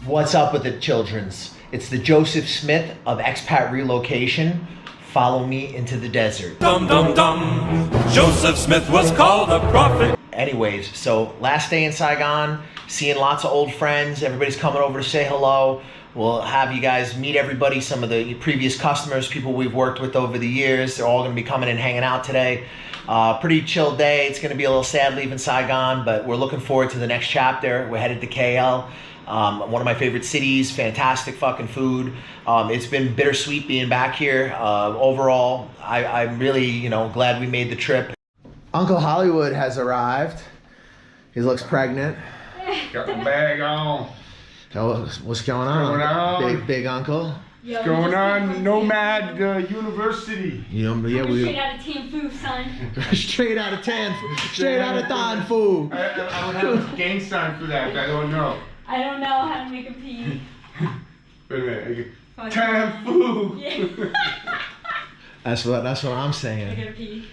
What's up with the children's? It's the Joseph Smith of expat relocation. Follow me into the desert. Dum dum dum. Joseph Smith was called a prophet. Anyways, so last day in Saigon, seeing lots of old friends. Everybody's coming over to say hello. We'll have you guys meet everybody, some of the previous customers, people we've worked with over the years. They're all going to be coming and hanging out today. Pretty chill day. It's going to be a little sad leaving Saigon, but we're looking forward to the next chapter. We're headed to KL. One of my favorite cities, fantastic fucking food. It's been bittersweet being back here. Overall, I'm really, glad we made the trip. Uncle Hollywood has arrived. He looks pregnant. Got the bag on. Oh, what's going on? Big uncle. What's going on? Nomad University. Yeah, straight out of Tan Phu, son. Straight out of Tan Phu. I would have a gang sign for that. I don't know. I don't know how to make a pee. Wait a minute. Tan Phu. Yeah. That's what I'm saying. I gotta pee.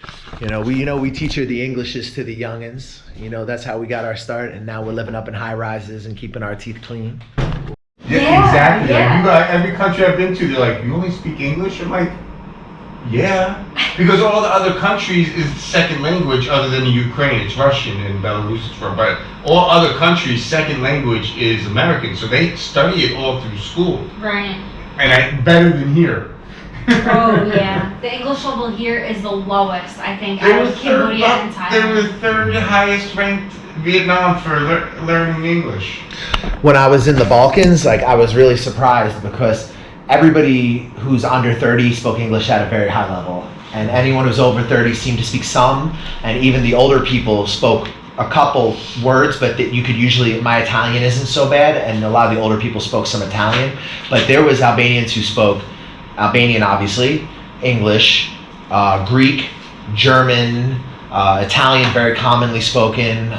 We teach her the Englishes to the youngins. That's how we got our start, and now we're living up in high rises and keeping our teeth clean. Yeah, exactly. Yeah. Like every country I've been to, they're like, "You only speak English?" I'm like, "Yeah," because all the other countries is second language other than the Ukraine. It's Russian and Belarus. But all other countries' second language is American, so they study it all through school. Right. And better than here. Oh yeah, the English level here is the lowest, I think, out of Cambodia and Thailand. They were third highest ranked Vietnam for learning English. When I was in the Balkans, I was really surprised because everybody who's under 30 spoke English at a very high level, and anyone who's over 30 seemed to speak some, and even the older people spoke a couple words, but that you could usually, my Italian isn't so bad, and a lot of the older people spoke some Italian, but there was Albanians who spoke Albanian, obviously, English, Greek, German, Italian, very commonly spoken,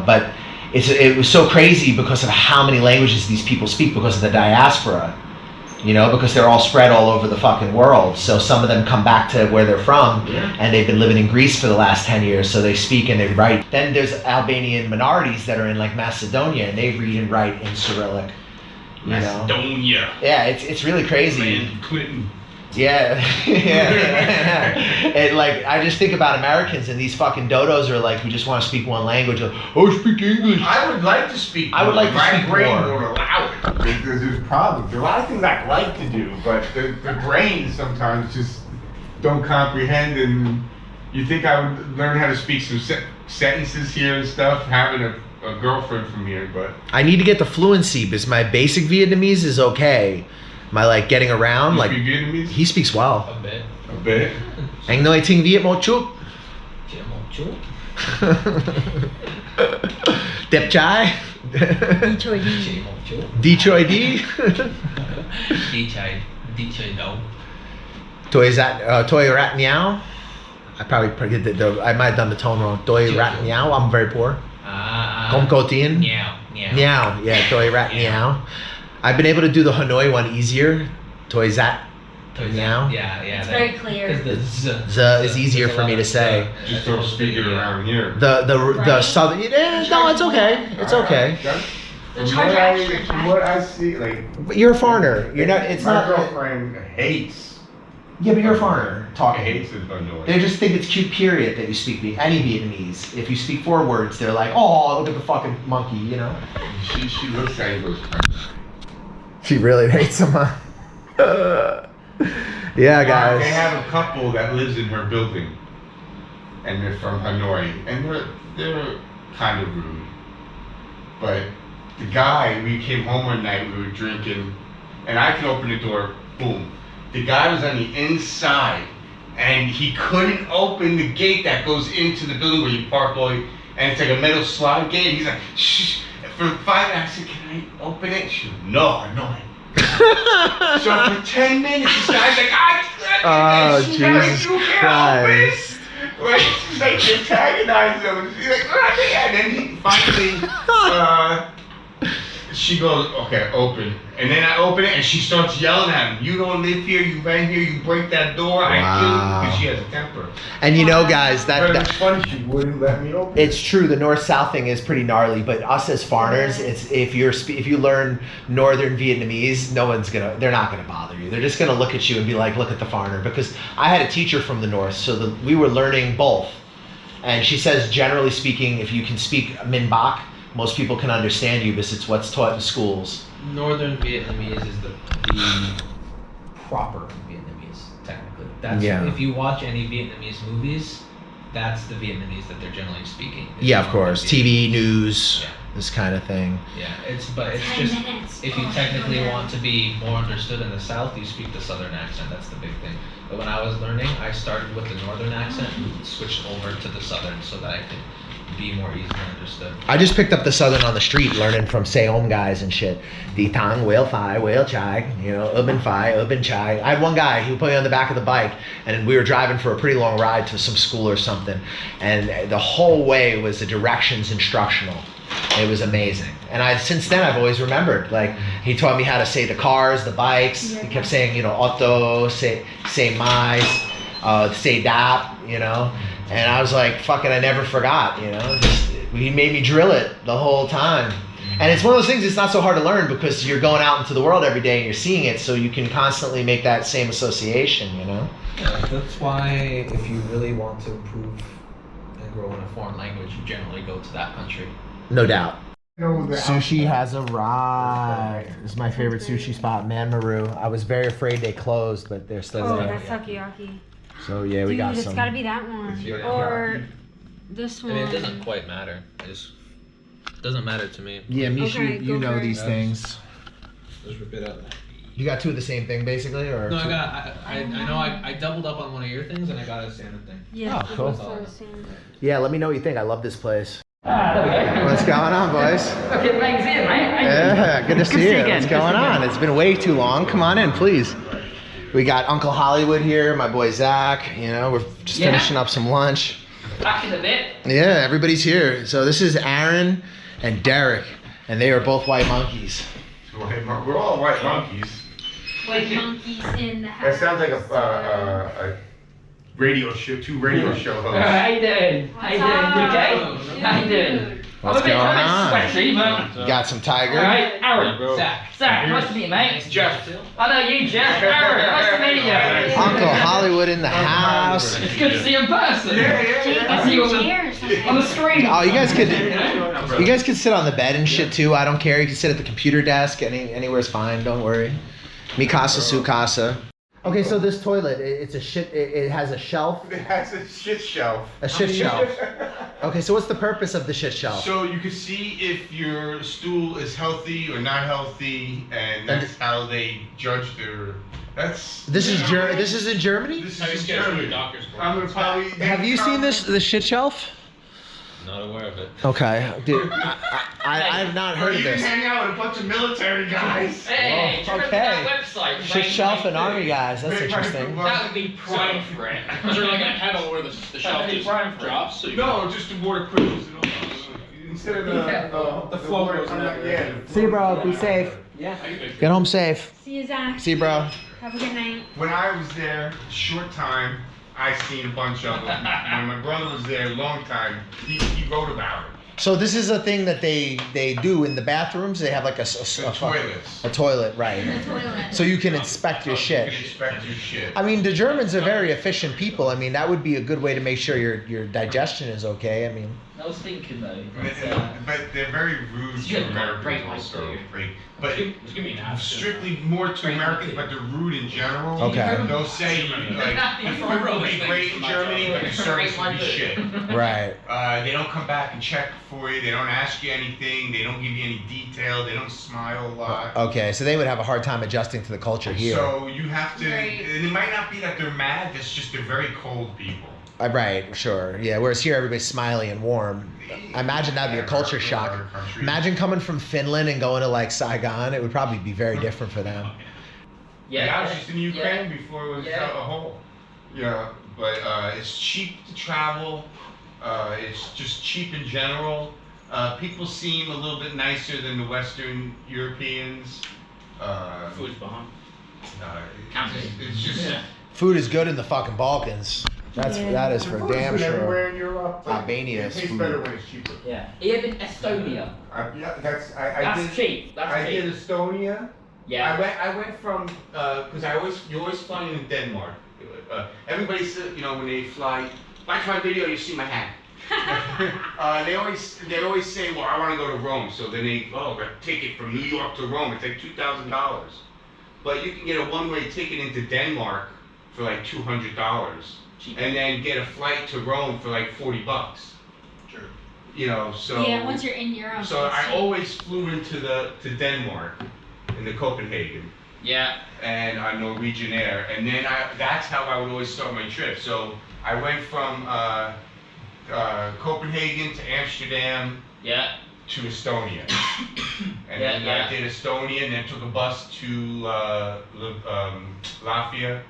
but it was so crazy because of how many languages these people speak because of the diaspora, because they're all spread all over the fucking world. So some of them come back to where they're from, and they've been living in Greece for the last 10 years, so they speak and they write. Then there's Albanian minorities that are in Macedonia, and they read and write in Cyrillic. Macedonia. Yeah, it's really crazy. Man, Clinton. Yeah. And I just think about Americans, and these fucking dodos are who just want to speak one language. Speak English. I would like to speak. I would like to speak My brain more. won't allow it because there's problems. There are a lot of things I'd like to do, but the brain sometimes just don't comprehend. And you think I would learn how to speak some sentences here and stuff, having a girlfriend from here, but I need to get the fluency because my basic Vietnamese is okay. My getting around, you speak Vietnamese? He speaks well. A bit. Anh nói tiếng Việt một chút. Đẹp trai. Đi chơi đi. Đi chơi đâu? Tôi rat meow. I probably I might have done the tone wrong. Tôi rat meow. I'm very poor. Không có tiền. Meow. Yeah, tôi rat meow. I've been able to do the Hanoi one easier. Toi zat meow. Yeah. It's very clear. The Z is easier for me to say. Just don't speak it around here. The southern. No, it's okay. It's okay. From what I see, You're a foreigner. You're not. It's my not. girlfriend hates. Yeah, but you're a foreigner talking. Hates it, but no. They just think it's cute. Period. That you speak any Vietnamese. If you speak 4 words, they're like, oh, look at the fucking monkey. She looks at you. She really hates him, huh? Yeah, guys. They have a couple that lives in her building, and they're from Hanoi, and they're kind of rude. But the guy, we came home one night, we were drinking, and I could open the door, boom. The guy was on the inside, and he couldn't open the gate that goes into the building where you park all, and it's like a metal slide gate, and he's like, shh. For 5 minutes, I said, can I open it? She said, no. So for 10 minutes, this guy's like, oh, Jesus Christ. She's like antagonizing him. She's like, and then he finally, she goes, okay, open. And then I open it and she starts yelling at him. You don't live here, you rent here, you break that door, I kill you. Because she has a temper. And you know, guys, But it's funny, she wouldn't let me open it's true. The north-south thing is pretty gnarly, but us as foreigners, it's if you learn northern Vietnamese, they're not gonna bother you. They're just gonna look at you and be like, look at the foreigner. Because I had a teacher from the north, so we were learning both. And she says, generally speaking, if you can speak Minh Bach, most people can understand you because it's what's taught in schools. Northern Vietnamese is the proper Vietnamese, technically. That's if you watch any Vietnamese movies, that's the Vietnamese that they're generally speaking. Yeah, of course. TV, news, this kind of thing. Yeah, it's just if you technically want to be more understood in the South, you speak the Southern accent. That's the big thing. But when I was learning, I started with the Northern accent and switched over to the Southern so that I could be more easily understood. I just picked up the Southern on the street, learning from Saigon guys and shit. Di Tang, Whale Phi, Whale Chai, Ubin Phi, Ubin Chai. I had one guy who put me on the back of the bike, and we were driving for a pretty long ride to some school or something, and the whole way was the directions instructional. It was amazing. And since then I've always remembered. Like, he taught me how to say the cars, the bikes. He kept saying, auto, say mais, say dap, And I was like, fucking, I never forgot, he made me drill it the whole time. And it's one of those things, it's not so hard to learn because you're going out into the world every day and you're seeing it, so you can constantly make that same association, Yeah, that's why if you really want to improve and grow in a foreign language, you generally go to that country. No doubt. Sushi has arrived. This is my favorite sushi spot, Man Maru. I was very afraid they closed, but they're still there. That's takoyaki. So yeah, we got some. It's gotta be that one. Or this one. I mean, it doesn't quite matter. It doesn't matter to me. Yeah, Mishu, Okay, you know for it. these things. Just rip it out. You got two of the same thing, basically, or? No, I doubled up on one of your things and I got a salmon thing. Yeah. Oh, cool. That's Yeah, let me know what you think. I love this place. There we go. What's going on, boys? Okay, thanks in, mate. Yeah, good to see you. again. What's going on? It's been way too long. Come on in, please. We got Uncle Hollywood here, my boy Zach. We're just finishing up some lunch. Back in a bit. Yeah, everybody's here. So this is Aaron and Derek, and they are both white monkeys. We're all white monkeys. White monkeys in the That house. sounds like a radio show, two radio show hosts. How you doing? How you doing? You okay? How you doing? What's going on? Sweaty, but... You got some tiger? Alright, Aaron. Zach, nice to meet you, mate. Jeff. I know you, Jeff. Aaron, nice to meet you. Uncle Hollywood in the house. It's good to see you in person. Jake, I see you on chair or something. the screen. Oh, you guys could sit on the bed and shit too. I don't care. You can sit at the computer desk. Anywhere's fine. Don't worry. Mi casa, su casa. Okay, so this toilet, it's a shit. It has a shelf. It has a shit shelf. A shit shelf. Okay, so what's the purpose of the shit shelf? So you can see if your stool is healthy or not healthy, and that's how they judge their. This is in Germany. This is Germany. I'm gonna probably. Have you seen the shit shelf? Not aware of it. Okay, dude, I have not heard of You this. hang out with a bunch of military guys. Hey, Whoa, check out that website. Shit shelf and army guys. That's interesting. That would be prime for it. Is there like a handle where the shelf That'd be just prime for it. drops? So you No, just the water cruise. Instead of the flow goes on that. Yeah. See you, bro. Be safe. Yeah. Get home safe. See you, Zach. See you, bro. Have a good night. When I was there, short time, I seen a bunch of them. When my brother was there, long time, he wrote about it. So this is a thing that they do in the bathrooms. They have like a Toilets. a toilet, right? The toilet. So you can inspect your You shit. can inspect your shit. I mean, the Germans are very efficient people. I mean, that would be a good way to make sure your digestion is okay. I mean, I was thinking though. But they're very rude It's to good, Americans great also. life, Right? But It's gonna be an ass. strictly more to Americans, but they're rude in general. Okay. They'll say like the food will be great in Germany, but the service will be shit. right? They don't come back and check for you. They don't ask you anything. They don't give you any detail. They don't smile a lot. Okay, so they would have a hard time adjusting to the culture here. So you have to. Right. And it might not be that they're mad. It's just they're very cold people. Right, sure, yeah. Whereas here, everybody's smiley and warm. I imagine that'd be a culture shock. Imagine coming from Finland and going to like Saigon. It would probably be very different for them. Yeah, I was just in Ukraine before it was Yeah. a whole. Yeah, but it's cheap to travel. It's just cheap in general. People seem a little bit nicer than the Western Europeans. Food's bomb. It's just Food is good in the fucking Balkans. That is for damn food's good sure. everywhere in Europe. but Albania's it tastes food. better when it's cheaper. Yeah. Even Estonia. Yeah, I That's did. cheap. That's I cheap. did Estonia. Yeah. I went from because you always fly in Denmark. Everybody said, you know, when they fly, watch my video, you see my hat. they always say, well, I want to go to Rome, so then they got a ticket from New York to Rome. It's like $2,000, but you can get a one-way ticket into Denmark for like $200, and then get a flight to Rome for like $40. Sure. You know, so Yeah, once you're in Europe. so it's I cheap. always flew into to Denmark, into Copenhagen. Yeah. And on Norwegian Air, and then that's how I would always start my trip. So I went from Copenhagen to Amsterdam Yeah. to Estonia, and Yeah, then yeah. I did Estonia, and then took a bus to Latvia,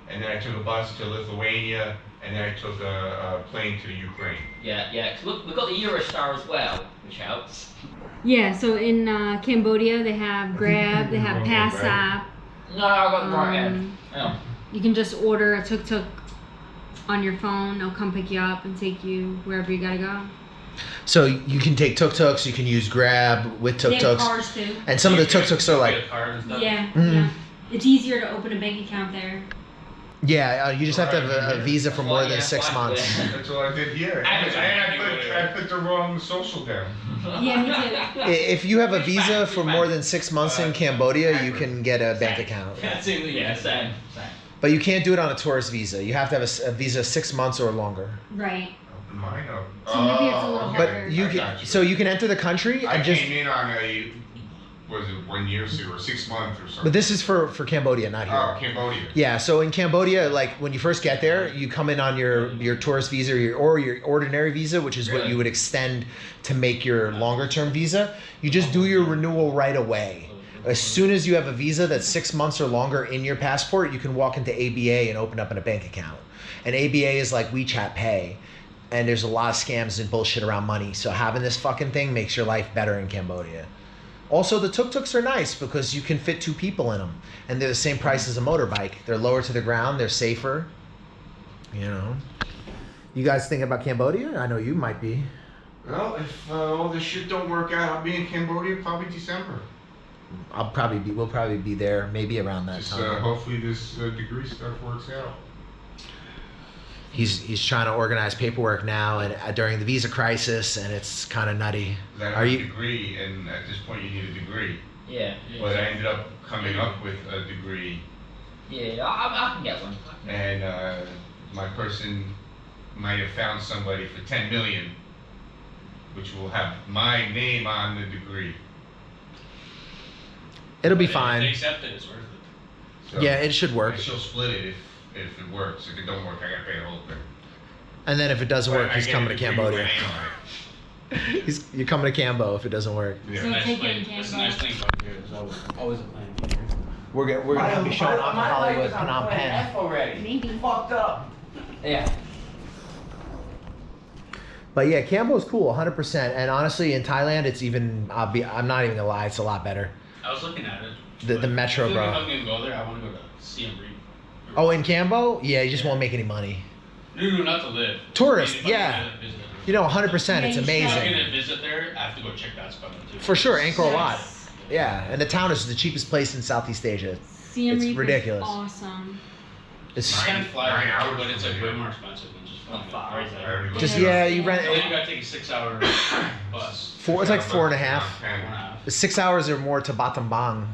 and then I took a bus to Lithuania, and then I took a plane to the Ukraine. Yeah. Yeah. 'Cause look, we've got the Eurostar as well, which helps. Yeah, so in Cambodia they have Grab, they have Pass App. No, I got the right head. Yeah. You can just order a tuk-tuk on your phone. They'll come pick you up and take you wherever you gotta go. So you can take tuk-tuks, you can use Grab with They have tuk-tuks. cars too. And some of the tuk-tuks are like, Get a card and stuff. Yeah, Mhm. yeah. It's easier to open a bank account there. you just have to have a visa for more than 6 months. That's what I did here. I put the wrong social down. Yeah, me too. If you have a visa for more than 6 months in Cambodia, you can get a bank account. That's in the Yeah. Same. But you can't do it on a tourist visa. You have to have a visa 6 months or longer. Right. Mine up. So maybe it's a little okay. harder. But you I can, got you. so you can enter the country I and just. came in on a, was it 1 year or 6 months or something? But this is for Cambodia, not here. Oh, Cambodia. Yeah, so in Cambodia, like when you first get there, you come in on your tourist visa or your ordinary visa, which is what Really? you would extend to make your longer term visa. You just do your renewal right away. As soon as you have a visa that's 6 months or longer in your passport, you can walk into ABA and open up a bank account. And ABA is like WeChat Pay. And there's a lot of scams and bullshit around money. So having this fucking thing makes your life better in Cambodia. Also, the tuk-tuks are nice because you can fit 2 people in them. And they're the same price as a motorbike. They're lower to the ground. They're safer. You know. You guys thinking about Cambodia? I know you might be. Well, if all this shit don't work out, I'll be in Cambodia probably December. We'll probably be there maybe around that Just time. hopefully this degree stuff works out. He's trying to organize paperwork now and during the visa crisis, and it's kind of nutty. 'Cause I have Are a you? degree, and at this point you need a degree. Yeah. But I ended up coming up with a degree, Yeah. I can get one. and my person might have found somebody for 10 million, which will have my name on the degree. It'll be If they fine. accept it, it's worth it. So Yeah, it should work. and she'll split it if it works. If it don't work, I gotta pay the whole thing. And then if it doesn't work, But I he's get coming a to degree with my Cambodia. name on it. You're coming to Cambo if it doesn't work. Yeah. So Nice take it plan. in That's a Cambo. nice thing about here. There's always a plan here. We're gonna be showing up in Hollywood, Phnom Penh. already. Maybe. Fucked up. Yeah. But yeah, Cambo's cool, 100%. And honestly, in Thailand, it's even. I'm not even gonna lie, it's a lot better. I was looking at it. The but metro, I feel like bro. if I'm gonna go there, I want to go to Siem Reap. Oh, in Cambo, yeah, you just won't make any money. No, not to live. Tourist, If I'm yeah. gonna visit. You know, 100%. It's Yeah, you should. If I'm amazing. gonna visit there, I have to go check that spot out too. For sure, Angkor Wat. Yes. Yeah, and the town is the cheapest place in Southeast Asia. Siem It's Reap is ridiculous. awesome. It's I can fly 9 there, hours but it's from like here. way more expensive than just flying. far is it? just yeah, you rent. Then you gotta take a 6-hour bus. It's like 4.5. 4.5. 6 hours or more to Battambang.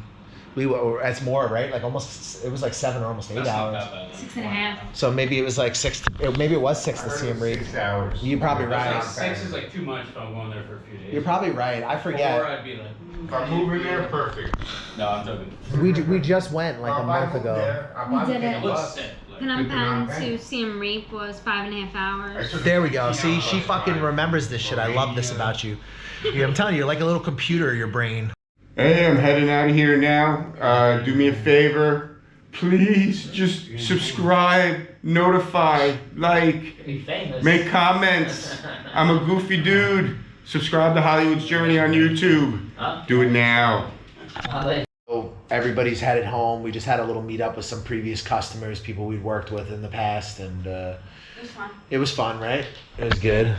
That's more, right? Like almost. It was like 7 or almost 8 That's not hours. that bad. 6.5. So maybe it was like 6. Maybe it was 6 I to heard it Siem was Reap. 6 hours. You're probably right. Like, 6 is like too much if I'm going there for a few days. You're probably right. I 4, forget. I'd be like. If I'm moving there, perfect. No, I'm joking. We just went like a If I month move ago. there, We I'm did taking it. a It looks bus. sick. Like, Phnom Phnom Penh Penh. to Siem Reap was 5.5 hours. There we go. See, she fucking remembers this shit. I love this about you. Yeah, I'm telling you, you're like a little computer, your brain. Hey, I'm heading out of here now. Do me a favor. Please just subscribe, notify, like, Be famous. make comments. I'm a goofy dude. Subscribe to Hollywood's Journey on YouTube. Do it now. So everybody's headed home. We just had a little meetup with some previous customers, people we'd worked with in the past, and It was fun. it was fun, right? It was good.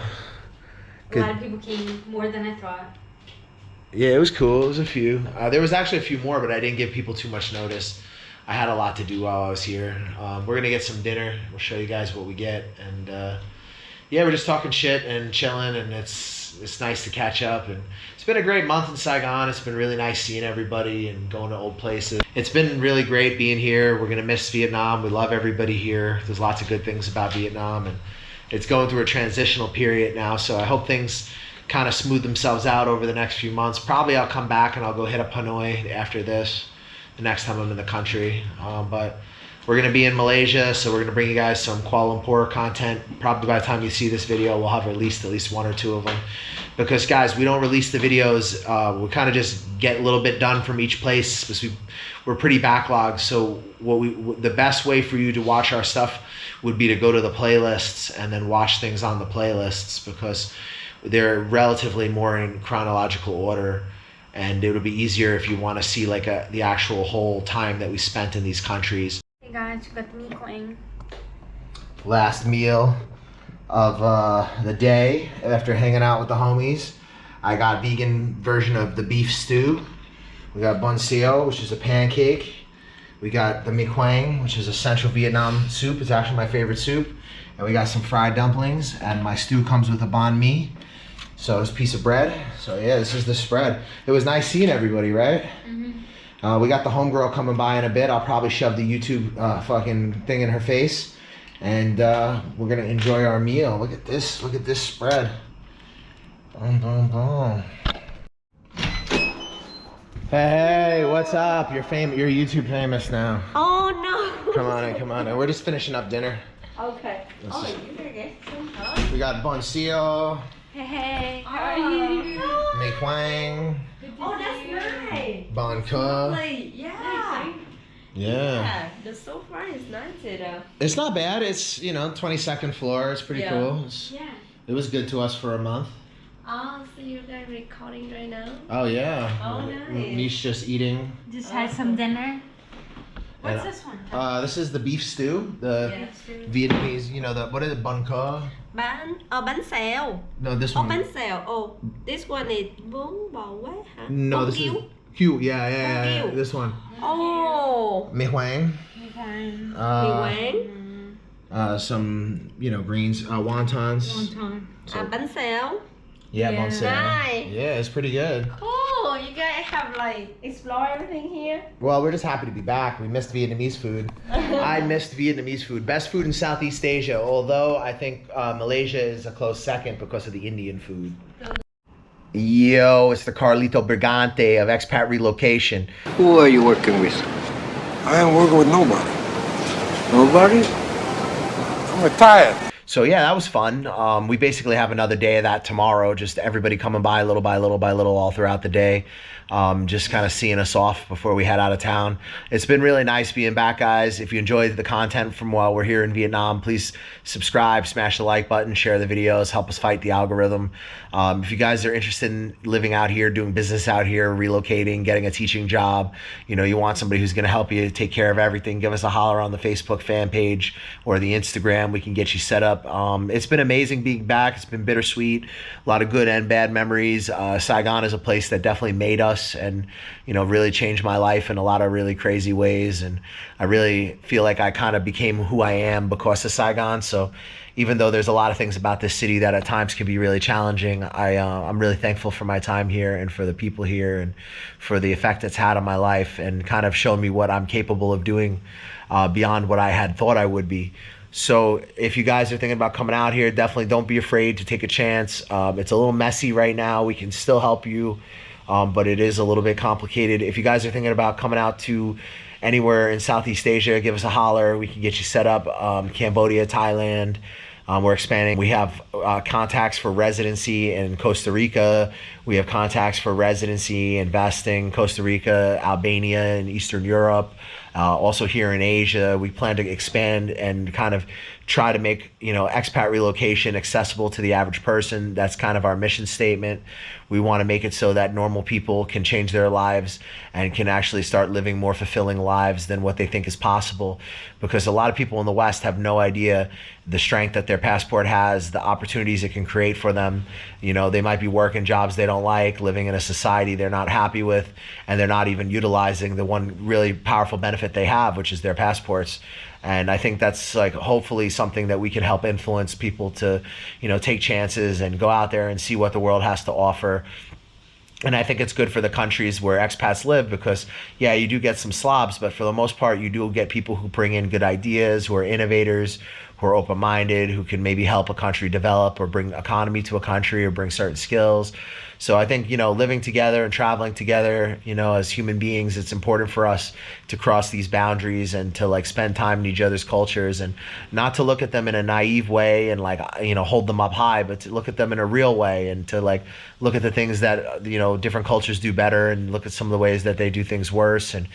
A lot of people came, more than I thought. Yeah, it was cool. It was a few. There was actually a few more, but I didn't give people too much notice. I had a lot to do while I was here. We're gonna get some dinner. We'll show you guys what we get, and yeah, we're just talking shit and chilling, and it's nice to catch up. And it's been a great month in Saigon. It's been really nice seeing everybody and going to old places. It's been really great being here. We're gonna miss Vietnam. We love everybody here. There's lots of good things about Vietnam, and it's going through a transitional period now. So I hope things kind of smooth themselves out over the next few months. Probably I'll come back and I'll go hit up Hanoi after this, the next time I'm in the country. But we're gonna be in Malaysia, so we're gonna bring you guys some Kuala Lumpur content. Probably by the time you see this video, we'll have released at least one or two of them. Because guys, we don't release the videos. We kind of just get a little bit done from each place because we're pretty backlogged. So the best way for you to watch our stuff would be to go to the playlists and then watch things on the playlists, because they're relatively more in chronological order, and it would be easier if you want to see like the actual whole time that we spent in these countries. Hey guys, we got the meat going. Last meal of the day after hanging out with the homies. I got vegan version of the beef stew. We got bun xeo, which is a pancake. We got the mi quang, which is a central Vietnam soup. It's actually my favorite soup. And we got some fried dumplings, and my stew comes with a banh mi. So it's a piece of bread. So yeah, this is the spread. It was nice seeing everybody, right? Mm-hmm. We got the homegirl coming by in a bit. I'll probably shove the YouTube fucking thing in her face. And we're gonna enjoy our meal. Look at this. Look at this spread. Boom, boom, boom. Hey, what's up? You're YouTube famous now. Oh no. Come on in, come on in. We're just finishing up dinner. Okay. Oh, you're gonna get some, huh? We got bun xeo, Hey, how are you? mi quang, Oh, that's nice. bun ke. Lovely. Yeah. Yeah. The sofa is nice. It's not bad. It's, 22nd floor. It's pretty Yeah. cool. Yeah. It was good to us for a month. Oh, so you guys recording right now? Oh yeah. Oh, nice. Mi's just eating. Just had some dinner. What's And, this one? This is the beef stew. The Vietnamese, what is it? Bun ke? Bánh xèo. No, this Oh, one. bánh xèo. Oh, this one is bún bò Huế hả? No, Bún this kiêu. is cute. Yeah. Kiêu. This one. Oh, Mi huang. Okay. mì Quảng. Some, greens, wontons. Wonton. Bánh xèo. Yeah, Yeah. bun xeo. Nice. Yeah, it's pretty good. Cool. You guys have explore everything here. Well, we're just happy to be back. We missed Vietnamese food. I missed Vietnamese food. Best food in Southeast Asia, although I think Malaysia is a close second because of the Indian food. Yo, it's the Carlito Brigante of Expat Relocation. Who are you working with? I am working with nobody. Nobody? I'm retired. So yeah, that was fun. We basically have another day of that tomorrow. Just everybody coming by little by little by little all throughout the day. Just kind of seeing us off before we head out of town. It's been really nice being back, guys. If you enjoyed the content from while we're here in Vietnam, please subscribe, smash the like button, share the videos, help us fight the algorithm. If you guys are interested in living out here, doing business out here, relocating, getting a teaching job, you want somebody who's going to help you take care of everything, give us a holler on the Facebook fan page or the Instagram. We can get you set up. It's been amazing being back. It's been bittersweet. A lot of good and bad memories. Saigon is a place that definitely made us and really changed my life in a lot of really crazy ways, and I really feel like I kind of became who I am because of Saigon. So even though there's a lot of things about this city that at times can be really challenging, I'm really thankful for my time here and for the people here and for the effect it's had on my life and kind of shown me what I'm capable of doing beyond what I had thought I would be. So if you guys are thinking about coming out here, definitely don't be afraid to take a chance. It's a little messy right now. We can still help you. But it is a little bit complicated. If you guys are thinking about coming out to anywhere in Southeast Asia, give us a holler. We can get you set up. Cambodia, Thailand, We're expanding. We have contacts for residency in Costa Rica. We have contacts for residency, investing, Costa Rica, Albania, and Eastern Europe. Also here in Asia, we plan to expand and kind of try to make, expat relocation accessible to the average person. That's kind of our mission statement. We want to make it so that normal people can change their lives and can actually start living more fulfilling lives than what they think is possible. Because a lot of people in the West have no idea the strength that their passport has, the opportunities it can create for them. They might be working jobs they don't like, living in a society they're not happy with, and they're not even utilizing the one really powerful benefit they have, which is their passports. And I think that's hopefully something that we can help influence people to, take chances and go out there and see what the world has to offer. And I think it's good for the countries where expats live because, yeah, you do get some slobs, but for the most part, you do get people who bring in good ideas, who are innovators, who are open-minded, who can maybe help a country develop or bring economy to a country or bring certain skills. So I think, living together and traveling together, as human beings, it's important for us to cross these boundaries and to spend time in each other's cultures and not to look at them in a naive way and hold them up high, but to look at them in a real way and to look at the things that, different cultures do better and look at some of the ways that they do things worse and,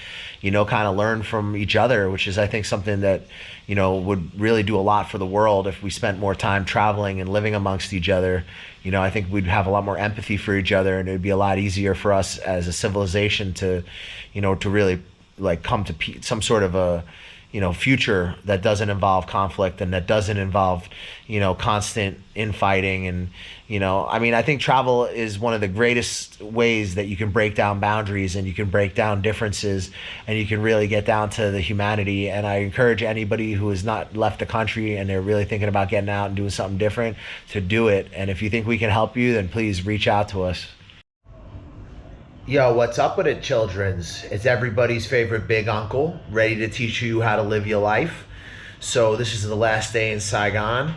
kind of learn from each other, which is, I think, something that, would really do a lot for the world if we spent more time traveling and living amongst each other. I think we'd have a lot more empathy for each other, and it'd be a lot easier for us as a civilization to, to really come to some sort of a, future that doesn't involve conflict and that doesn't involve, constant infighting. And, I think travel is one of the greatest ways that you can break down boundaries and you can break down differences and you can really get down to the humanity. And I encourage anybody who has not left the country and they're really thinking about getting out and doing something different to do it. And if you think we can help you, then please reach out to us. Yo, what's up with it, childrens? It's everybody's favorite big uncle, ready to teach you how to live your life. So this is the last day in Saigon.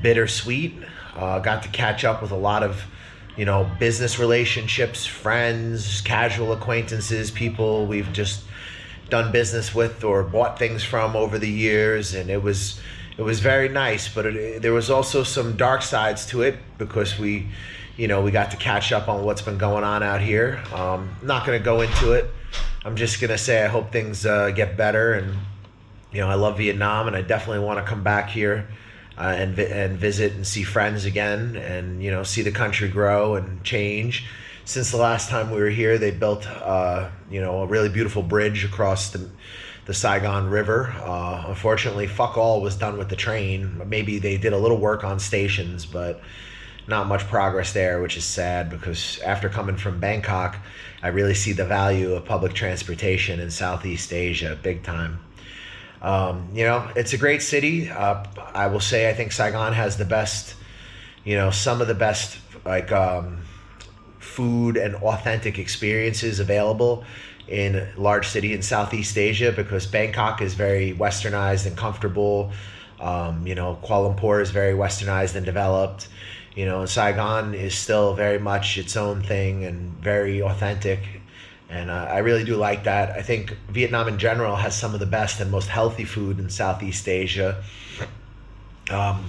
Bittersweet. Got to catch up with a lot of, business relationships, friends, casual acquaintances, people we've just done business with or bought things from over the years. And it was very nice, but there was also some dark sides to it because we got to catch up on what's been going on out here. Not going to go into it. I'm just going to say I hope things get better. And, I love Vietnam and I definitely want to come back here and visit and see friends again and, see the country grow and change. Since the last time we were here, they built, a really beautiful bridge across the Saigon River. Unfortunately, fuck all was done with the train. Maybe they did a little work on stations, but not much progress there, which is sad because after coming from Bangkok, I really see the value of public transportation in Southeast Asia big time. It's a great city. I will say I think Saigon has the best, some of the best food and authentic experiences available in a large city in Southeast Asia because Bangkok is very westernized and comfortable. Kuala Lumpur is very westernized and developed. Saigon is still very much its own thing and very authentic. And I really do like that. I think Vietnam in general has some of the best and most healthy food in Southeast Asia.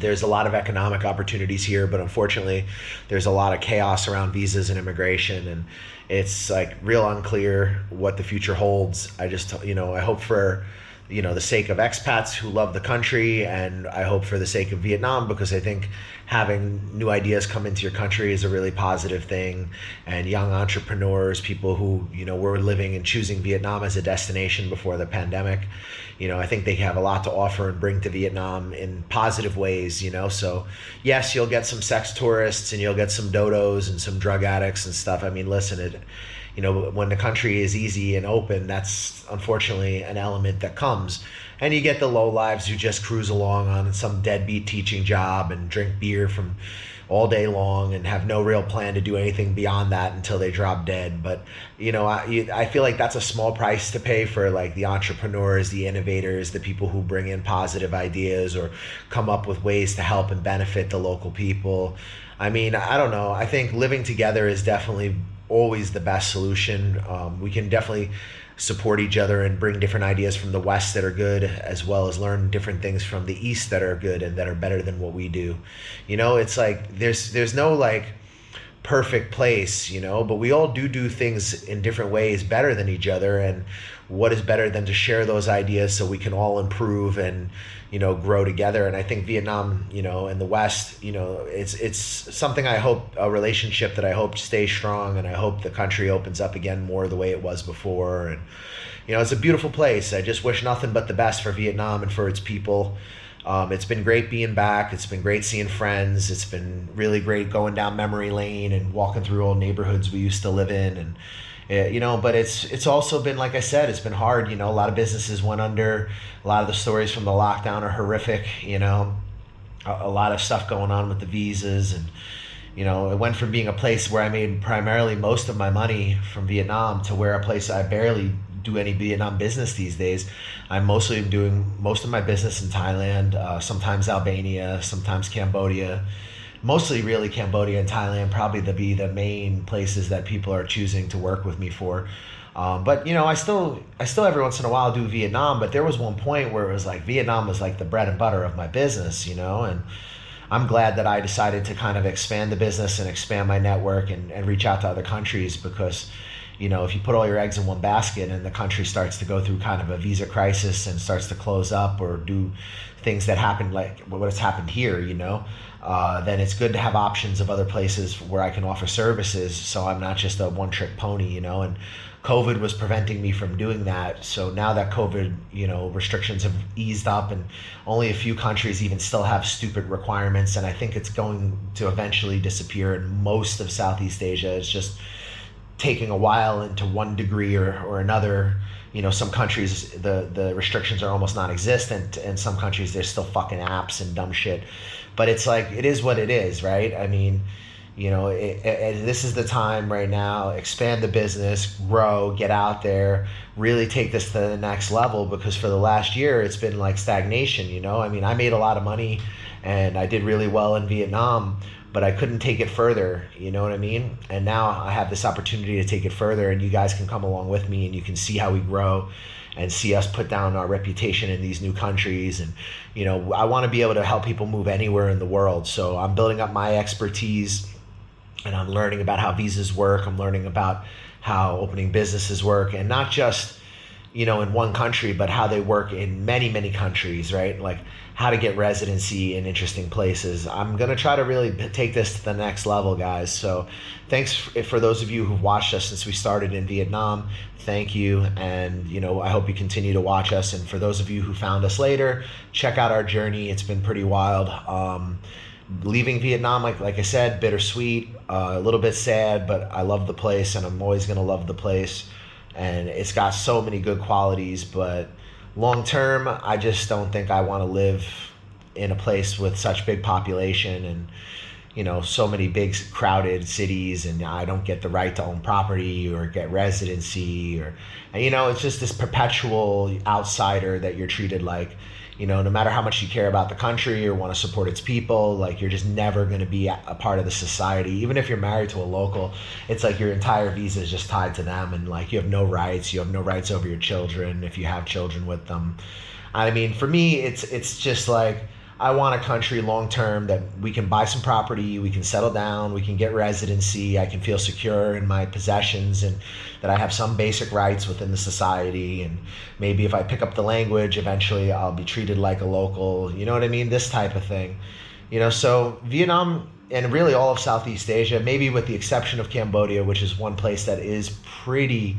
There's a lot of economic opportunities here, but unfortunately, there's a lot of chaos around visas and immigration. And it's real unclear what the future holds. I just, I hope for the sake of expats who love the country, and I hope for the sake of Vietnam, because I think having new ideas come into your country is a really positive thing. And young entrepreneurs, people who, were living and choosing Vietnam as a destination before the pandemic, I think they have a lot to offer and bring to Vietnam in positive ways, So yes, you'll get some sex tourists and you'll get some dodos and some drug addicts and stuff. I mean, listen, when the country is easy and open, that's unfortunately an element that comes. And you get the lowlives who just cruise along on some deadbeat teaching job and drink beer from all day long and have no real plan to do anything beyond that until they drop dead. But, I feel like that's a small price to pay for the entrepreneurs, the innovators, the people who bring in positive ideas or come up with ways to help and benefit the local people. I mean, I don't know. I think living together is definitely always the best solution. We can definitely support each other and bring different ideas from the West that are good, as well as learn different things from the East that are good and that are better than what we do. You know, it's like there's no like perfect place, you know, but we all do things in different ways better than each other. And what is better than to share those ideas so we can all improve and, you know, grow together. And I think Vietnam, you know, and the West, you know, it's something, I hope, a relationship that I hope stays strong, and I hope the country opens up again more the way it was before. And, you know, it's a beautiful place. I just wish nothing but the best for Vietnam and for its people. It's been great being back. It's been great seeing friends. It's been really great going down memory lane and walking through old neighborhoods we used to live in. And you know, but it's also been, like I said, it's been hard. You know, a lot of businesses went under. A lot of the stories from the lockdown are horrific. You know, a lot of stuff going on with the visas, and you know, it went from being a place where I made primarily most of my money from Vietnam to where a place I barely do any Vietnam business these days. I'm mostly doing most of my business in Thailand, sometimes Albania, sometimes Cambodia. Mostly really Cambodia and Thailand probably to be the main places that people are choosing to work with me for. But you know, I still every once in a while do Vietnam, but there was one point where it was like Vietnam was like the bread and butter of my business, you know, and I'm glad that I decided to kind of expand the business and expand my network and reach out to other countries, because you know, if you put all your eggs in one basket and the country starts to go through kind of a visa crisis and starts to close up or do things that happen like what has happened here, you know, then it's good to have options of other places where I can offer services, so I'm not just a one-trick pony, you know. And COVID was preventing me from doing that. So now that COVID, you know, restrictions have eased up and only a few countries even still have stupid requirements, and I think it's going to eventually disappear in most of Southeast Asia. It's just taking a while, and to one degree or another. You know, some countries the restrictions are almost non-existent, and some countries there's still fucking apps and dumb shit. But it's like, it is what it is, right? I mean, you know, this is the time right now. Expand the business, grow, get out there, really take this to the next level, because for the last year it's been like stagnation, you know? I mean, I made a lot of money and I did really well in Vietnam, but I couldn't take it further, you know what I mean? And now I have this opportunity to take it further, and you guys can come along with me and you can see how we grow and see us put down our reputation in these new countries. And, you know, I want to be able to help people move anywhere in the world. So I'm building up my expertise, and I'm learning about how visas work. I'm learning about how opening businesses work, and not just, you know, in one country, but how they work in many, many countries, right? Like how to get residency in interesting places. I'm going to try to really take this to the next level, guys. So thanks for those of you who've watched us since we started in Vietnam. Thank you. And, you know, I hope you continue to watch us. And for those of you who found us later, check out our journey. It's been pretty wild. Leaving Vietnam, like I said, bittersweet, a little bit sad, but I love the place, and I'm always going to love the place. And it's got so many good qualities, but long term, I just don't think I want to live in a place with such big population and, you know, so many big crowded cities, and I don't get the right to own property or get residency, or, and, you know, it's just this perpetual outsider that you're treated like. You know, no matter how much you care about the country or want to support its people, like, you're just never going to be a part of the society. Even if you're married to a local, it's like your entire visa is just tied to them, and like you have no rights. You have no rights over your children if you have children with them. I mean, for me, it's just like, I want a country long term that we can buy some property, we can settle down, we can get residency, I can feel secure in my possessions, and that I have some basic rights within the society. And maybe if I pick up the language, eventually I'll be treated like a local, you know what I mean? This type of thing. You know, so Vietnam and really all of Southeast Asia, maybe with the exception of Cambodia, which is one place that is pretty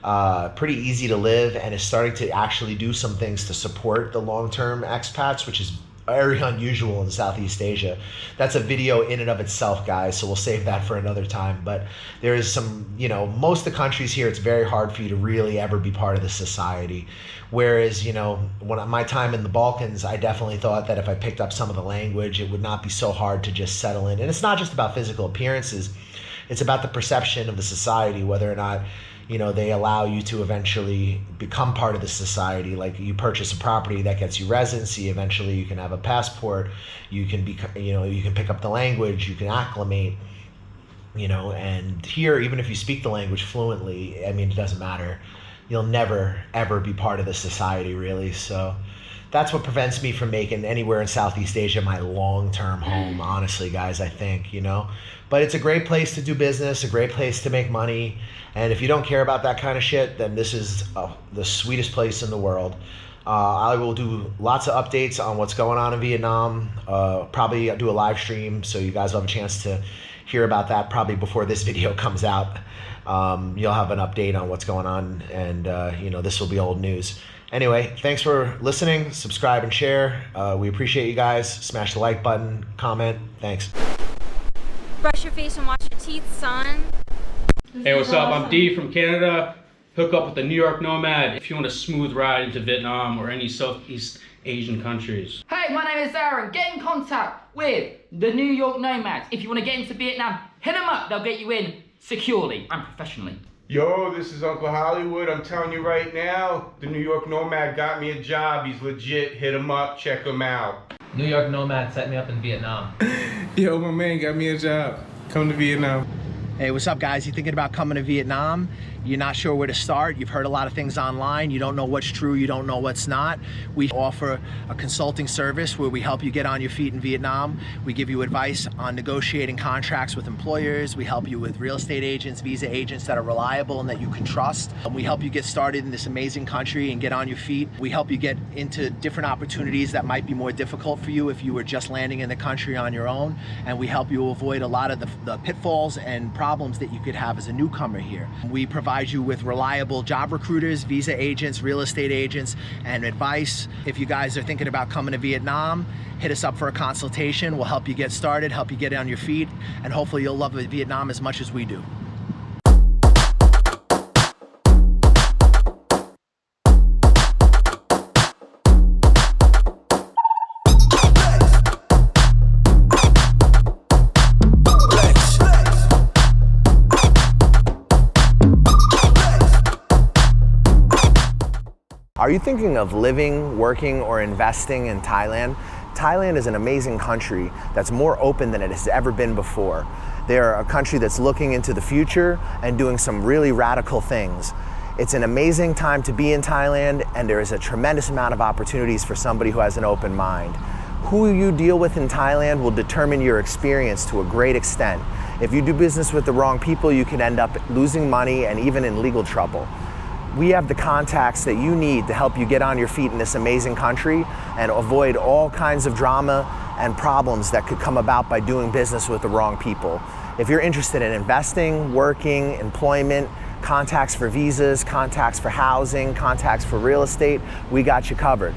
easy to live and is starting to actually do some things to support the long-term expats, which is very unusual in Southeast Asia. That's a video in and of itself, guys, so we'll save that for another time. But there is some, you know, most of the countries here, it's very hard for you to really ever be part of the society. Whereas, you know, when my time in the Balkans, I definitely thought that if I picked up some of the language, it would not be so hard to just settle in. And it's not just about physical appearances, it's about the perception of the society, whether or not, you know, they allow you to eventually become part of the society. Like, you purchase a property that gets you residency, eventually you can have a passport, you can be, you know, you can pick up the language, you can acclimate, you know. And here, even if you speak the language fluently, I mean, it doesn't matter. you'll never, ever be part of this society, really. So that's what prevents me from making anywhere in Southeast Asia my long-term home, honestly, guys, I think, you know. But it's a great place to do business, a great place to make money. And if you don't care about that kind of shit, then this is the sweetest place in the world. I will do lots of updates on what's going on in Vietnam. Probably do a live stream, so you guys will have a chance to hear about that probably before this video comes out. You'll have an update on what's going on, and you know, this will be old news. Anyway, thanks for listening. Subscribe and share. We appreciate you guys. Smash the like button, comment. Thanks. Brush your face and wash your teeth, son. Hey, what's up? I'm D from Canada. Hook up with the New York Nomad if you want a smooth ride into Vietnam or any Southeast Asian countries. Hey, my name is Aaron. Get in contact with the New York Nomads. If you want to get into Vietnam, hit them up. They'll get you in securely and professionally. Yo, this is Uncle Hollywood. I'm telling you right now, the New York Nomad got me a job. He's legit. Hit him up. Check him out. New York Nomad set me up in Vietnam. Yo, my man got me a job. Come to Vietnam. Hey, what's up, guys? You thinking about coming to Vietnam? You're not sure where to start. You've heard a lot of things online. You don't know what's true. You don't know what's not. We offer a consulting service where we help you get on your feet in Vietnam. We give you advice on negotiating contracts with employers. We help you with real estate agents, visa agents that are reliable and that you can trust. We help you get started in this amazing country and get on your feet. We help you get into different opportunities that might be more difficult for you if you were just landing in the country on your own. And we help you avoid a lot of the pitfalls and problems that you could have as a newcomer here. We provide you with reliable job recruiters, visa agents, real estate agents, and advice. If you guys are thinking about coming to Vietnam, hit us up for a consultation. We'll help you get started, help you get on your feet, and hopefully you'll love Vietnam as much as we do. Are you thinking of living, working, or investing in Thailand? Thailand is an amazing country that's more open than it has ever been before. They're a country that's looking into the future and doing some really radical things. It's an amazing time to be in Thailand, and there is a tremendous amount of opportunities for somebody who has an open mind. Who you deal with in Thailand will determine your experience to a great extent. If you do business with the wrong people, you can end up losing money and even in legal trouble. We have the contacts that you need to help you get on your feet in this amazing country and avoid all kinds of drama and problems that could come about by doing business with the wrong people. If you're interested in investing, working, employment, contacts for visas, contacts for housing, contacts for real estate, we got you covered.